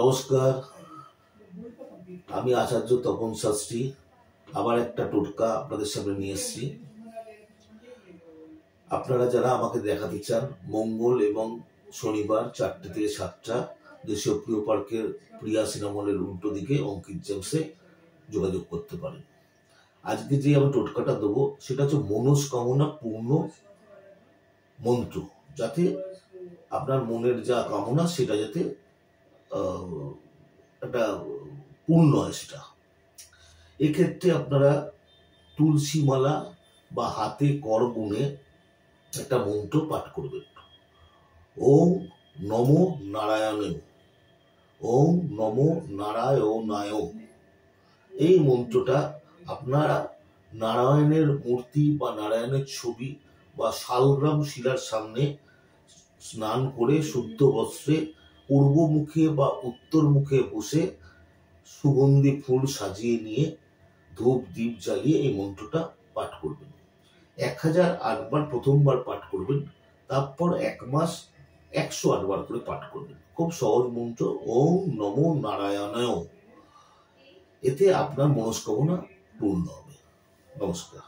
নমস্কার, আমি আচার্য তপন শাস্ত্রী আবার একটা টোটকা আপনাদের সামনে নিয়ে এসেছি। আপনারা যারা আমাকে দেখাতে চান, মঙ্গল এবং শনিবার 4টে থেকে 7টা দেশীয় প্রিয় পার্কের প্রিয়া সিনেমলের উল্টো দিকে অঙ্কিত জেমসে যোগাযোগ করতে পারেন। আজকে যে আমি টোটকাটা দেবো সেটা হচ্ছে মনস্কামনা পূর্ণ মন্ত্র, যাতে আপনার মনের যা কামনা সেটা যাতে একটা পূর্ণ হয়। সেটা এক্ষেত্রে আপনারা তুলসী মালা বা হাতে কর গুনে একটা মন্ত্র পাঠ করবেন। ওম নমো নারায়ণে, ওম নমো নারায়ণায়। এই মন্ত্রটা আপনারা নারায়ণের মূর্তি বা নারায়ণের ছবি বা শালগ্রাম শিলার সামনে স্নান করে শুদ্ধ বস্ত্রে পূর্ব মুখে বা উত্তর মুখে বসে সুগন্ধি ফুল সাজিয়ে নিয়ে ধূপ দ্বীপ জ্বালিয়ে এই মন্ত্রটা পাঠ করবেন। 1008 বার প্রথমবার পাঠ করবেন, তারপর 1 মাস 108 বার করে পাঠ করবেন। খুব সহজ মন্ত্র, ওম নমো নারায়ণায়। এতে আপনার মনস্কামনা পূর্ণ হবে। নমস্কার।